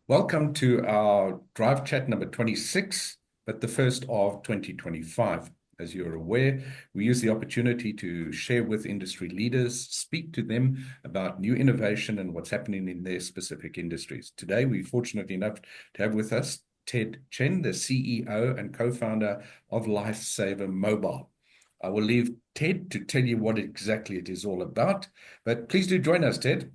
Welcome to our Drive Chat number 26, but the first of 2025. As you're aware, we use the opportunity to share with industry leaders, speak to them about new innovation and what's happening in their specific industries. Today, we're fortunate enough to have with us Chen, the CEO and co-founder of LifeSaver Mobile. I will leave Ted to tell you what exactly it is all about, but please do join us, Ted.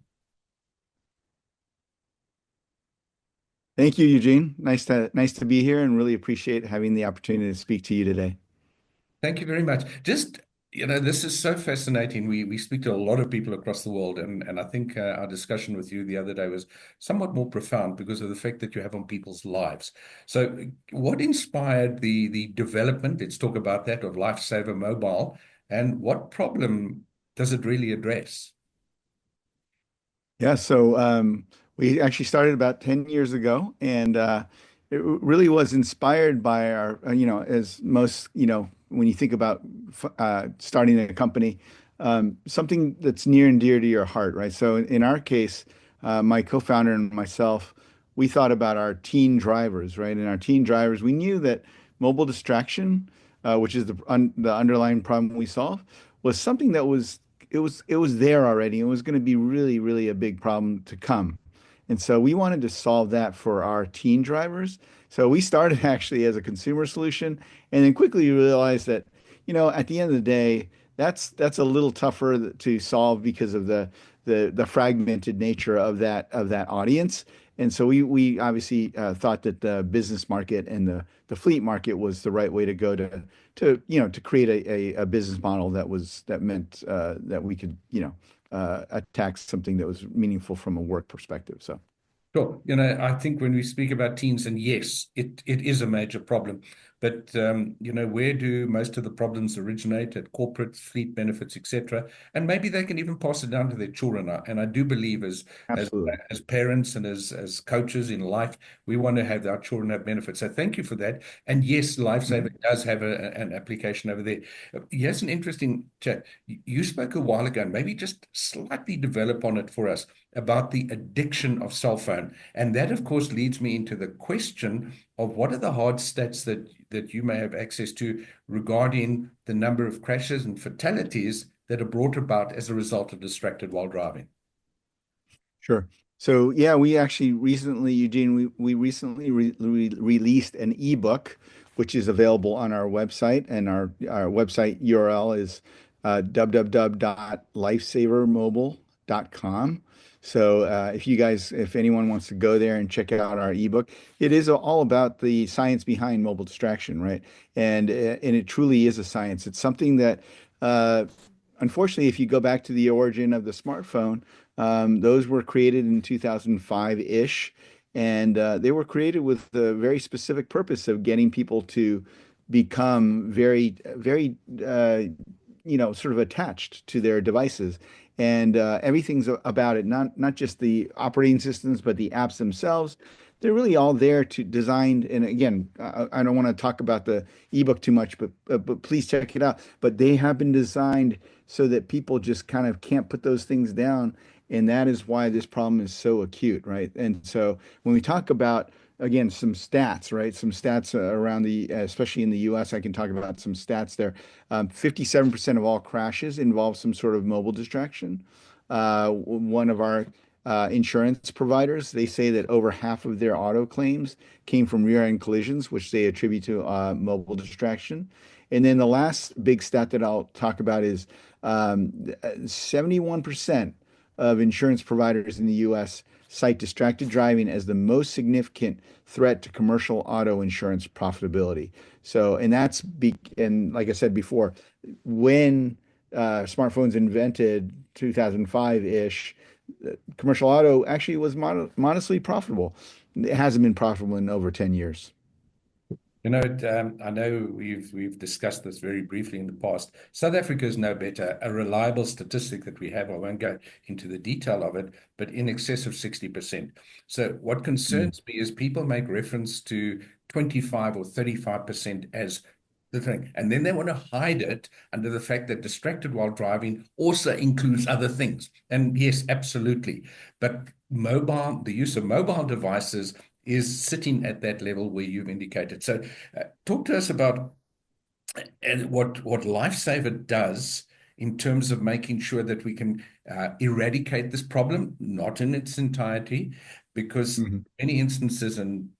Thank you, Eugene. Nice to be here and really appreciate having the opportunity to speak to you today. Thank you very much. This is so fascinating. We speak to a lot of people across the world, and I think our discussion with you the other day was somewhat more profound because of the effect that you have on people's lives. So, what inspired the development? Let's talk about that of Lifesaver Mobile, and what problem does it really address? Yeah, we actually started about 10 years ago, and really was inspired by as most, when you think about starting a company, something that's near and dear to your heart, right? So in our case, my co-founder and myself, we thought about our teen drivers, right? And our teen drivers, we knew that mobile distraction, which is the underlying problem we solve, was something that was there already. It was going to be really, really a big problem to come. And so we wanted to solve that for our teen drivers. So we started actually as a consumer solution, and then quickly realized that, at the end of the day, that's a little tougher to solve because of the fragmented nature of that audience. And so we obviously thought that the business market and the fleet market was the right way to go to create a business model that meant that we could attack something that was meaningful from a work perspective. So. Sure. I think when we speak about teens, and yes, it is a major problem, but where do most of the problems originate? At corporate fleet benefits, etc. And maybe they can even pass it down to their children. And I do believe as Absolutely. as parents and as coaches in life, we want to have our children have benefits. So thank you for that. And yes, Lifesaver Mhm. does have an application over there. Here's an interesting chat. You spoke a while ago, and maybe just slightly develop on it for us about the addiction of cell phone. And that, of course, leads me into the question of what are the hard stats that you may have access to regarding the number of crashes and fatalities that are brought about as a result of distracted while driving? Sure. So yeah, we actually recently, Eugene, we recently released an ebook, which is available on our website, and our website URL is www.lifesavermobile.com. So if anyone wants to go there and check out our ebook, it is all about the science behind mobile distraction, right? And it truly is a science. It's something that, unfortunately, if you go back to the origin of the smartphone. Those were created in 2005-ish, and they were created with the very specific purpose of getting people to become very, very, sort of attached to their devices. And everything's about it, not just the operating systems, but the apps themselves. They're really all there to design. And again, I don't want to talk about the ebook too much, but please check it out. But they have been designed so that people just kind of can't put those things down, and that is why this problem is so acute, right? And so when we talk about, again, some stats, right? Some stats around especially in the US, I can talk about some stats there. 57% of all crashes involve some sort of mobile distraction. One of our insurance providers, they say that over half of their auto claims came from rear-end collisions, which they attribute to mobile distraction. And then the last big stat that I'll talk about is 71% of insurance providers in the US cite distracted driving as the most significant threat to commercial auto insurance profitability. So, and like I said before, when smartphones invented 2005-ish, commercial auto actually was modestly profitable. It hasn't been profitable in over 10 years. I know we've discussed this very briefly in the past. South Africa is no better. A reliable statistic that we have, I won't go into the detail of it, but in excess of 60%. So what Mm. concerns me is people make reference to 25 or 35% as the thing. And then they want to hide it under the fact that distracted while driving also includes other things. And yes, absolutely. But the use of mobile devices is sitting at that level where you've indicated. So talk to us about what LifeSaver does in terms of making sure that we can eradicate this problem, not in its entirety, because Mhm. many instances, and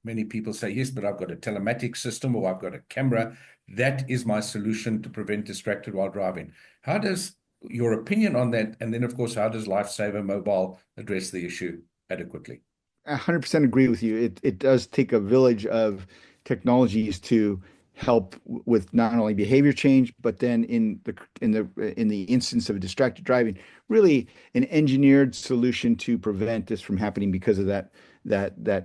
many people say, yes, but I've got a telematics system or I've got a camera. That is my solution to prevent distracted while driving. How does your opinion on that? And then, of course, how does LifeSaver Mobile address the issue adequately? 100% agree with you. It does take a village of technologies to help with not only behavior change, but then in the instance of distracted driving, really an engineered solution to prevent this from happening because of that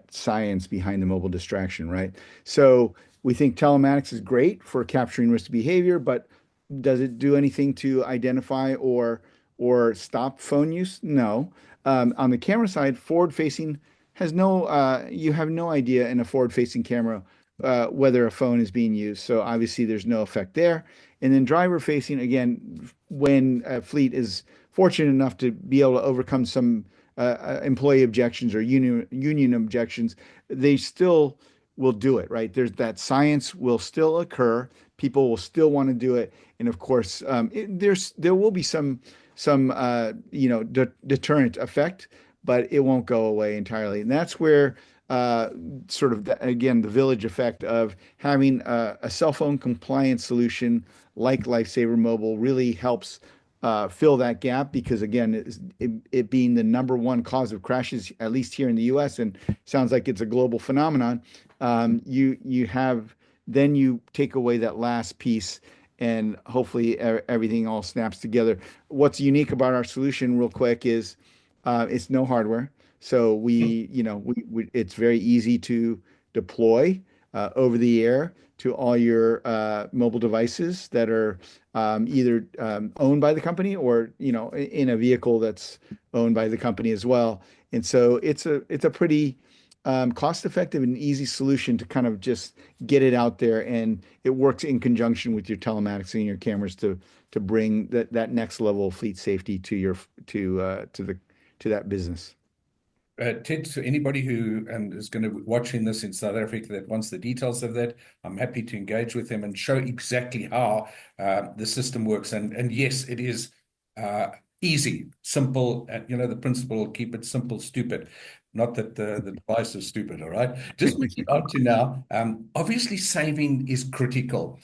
science behind the mobile distraction, right? So we think telematics is great for capturing risky behavior, but does it do anything to identify or stop phone use? No. On the camera side, forward facing has no you have no idea in a forward-facing camera whether a phone is being used. So obviously there's no effect there. And then driver-facing, again, when a fleet is fortunate enough to be able to overcome some employee objections or union objections, they still will do it, right? There's that science will still occur. People will still want to do it, and of course, there will be some deterrent effect, but it won't go away entirely. And that's where sort of again the village effect of having a cell phone compliance solution like LifeSaver Mobile really helps fill that gap because again, it being the number one cause of crashes, at least here in the U.S., and sounds like it's a global phenomenon. You have then you take away that last piece and hopefully everything all snaps together. What's unique about our solution, real quick, is it's no hardware. So it's very easy to deploy over the air to all your mobile devices that are either owned by the company or in a vehicle that's owned by the company as well. And so it's a pretty cost-effective and easy solution to kind of just get it out there, and it works in conjunction with your telematics and your cameras to bring that next level of fleet safety to that business. Ted, to anybody who is going to be watching this in South Africa that wants the details of that, I'm happy to engage with them and show exactly how the system works. And yes, it is uh, easy, simple. The principle, keep it simple, stupid. Not that the device is stupid, all right? Just moving on to now, obviously saving is critical.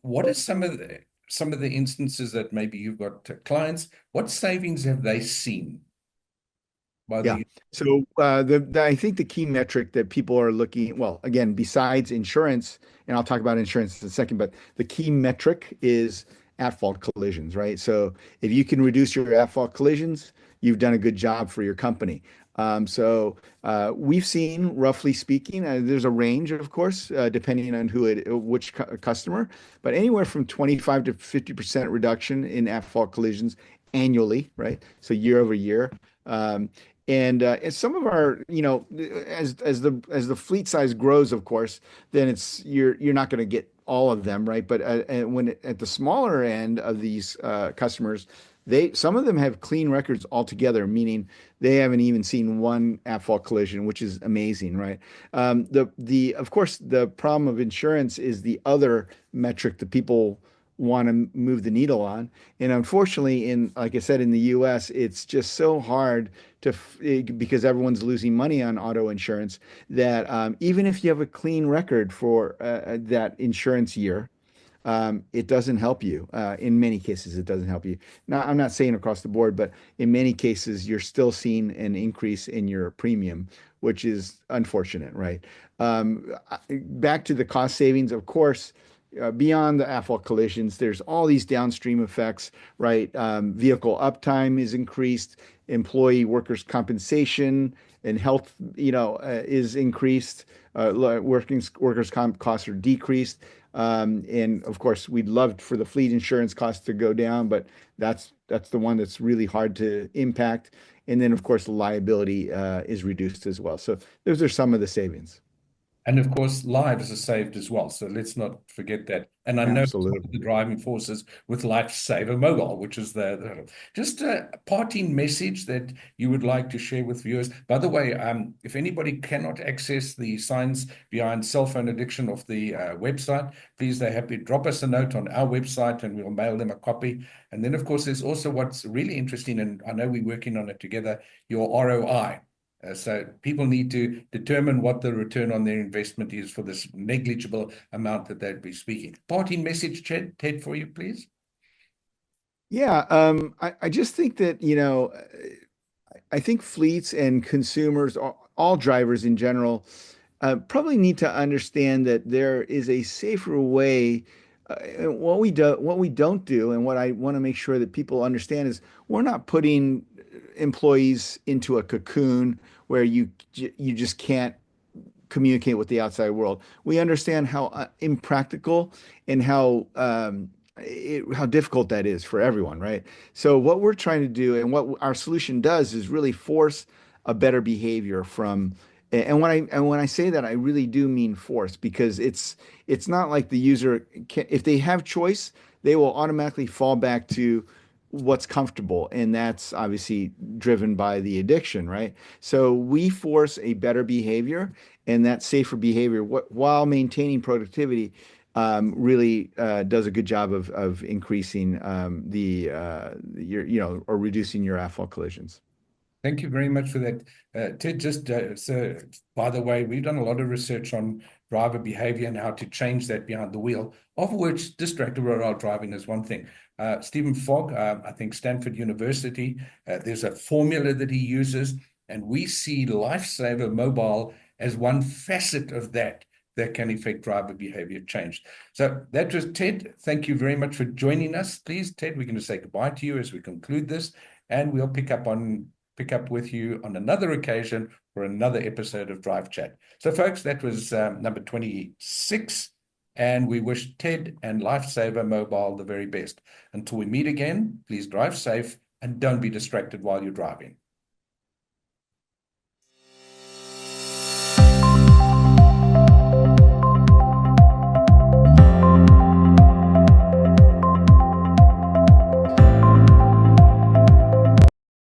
What are some of the instances that maybe you've got clients, what savings have they seen by Yeah. the So I think the key metric that people are looking, well, again, besides insurance, and I'll talk about insurance in a second, but the key metric is at-fault collisions, right? So if you can reduce your at-fault collisions, you've done a good job for your company. We've seen, roughly speaking, there's a range, of course, depending on which customer, but anywhere from 25 to 50% reduction in at-fault collisions annually, right? So year over year. Um, and some of our, as the fleet size grows, of course, then you're not going to get all of them, right? But at the smaller end of these customers, some of them have clean records altogether, meaning they haven't even seen one at-fault collision, which is amazing, right? Of course, the problem of insurance is the other metric that people want to move the needle on. And unfortunately, like I said, in the US, it's just so hard because everyone's losing money on auto insurance that even if you have a clean record for that insurance year, it doesn't help you. In many cases, it doesn't help you. Now, I'm not saying across the board, but in many cases, you're still seeing an increase in your premium, which is unfortunate, right? Back to the cost savings, of course, beyond the at-fault collisions, there's all these downstream effects, right? Vehicle uptime is increased, employee workers' compensation and health, is increased. Workers' comp costs are decreased. And of course, we'd love for the fleet insurance costs to go down, but that's the one that's really hard to impact. And then, of course, the liability is reduced as well. So those are some of the savings. And of course, lives are saved as well. So let's not forget that. And I know it's one of Absolutely. the driving forces with LifeSaver Mobile, which is just a parting message that you would like to share with viewers. By the way, if anybody cannot access the science behind cell phone addiction of the website, please, they're happy, drop us a note on our website and we'll mail them a copy. And then, of course, there's also what's really interesting, and I know we're working on it together, your ROI. So people need to determine what the return on their investment is for this negligible amount that they'd be speaking. Parting message, Ted, for you, please. Yeah, I just think that, I think fleets and consumers, all drivers in general, probably need to understand that there is a safer way. What we don't do, and what I want to make sure that people understand is we're not putting employees into a cocoon where you just can't communicate with the outside world. We understand how impractical and how difficult that is for everyone, right? So what we're trying to do and what our solution does is really force a better behavior from. And when I say that, I really do mean force because it's not like the user can, if they have choice, they will automatically fall back to what's comfortable, and that's obviously driven by the addiction, right? So we force a better behavior and that safer behavior while maintaining productivity really does a good job of increasing or reducing your at-fault collisions. Thank you very much for that. Ted, just so, by the way, we've done a lot of research on driver behavior and how to change that behind the wheel, of which distracted rollout driving is one thing. Stephen Fogg, I think Stanford University, there's a formula that he uses, and we see LifeSaver Mobile as one facet of that can affect driver behavior change. So that was Ted. Thank you very much for joining us. Please, Ted, we're going to say goodbye to you as we conclude this, and we'll pick up with you on another occasion for another episode of Drive Chat. So, folks, that was number 26, and we wish Ted and LifeSaver Mobile the very best. Until we meet again, please drive safe and don't be distracted while you're driving.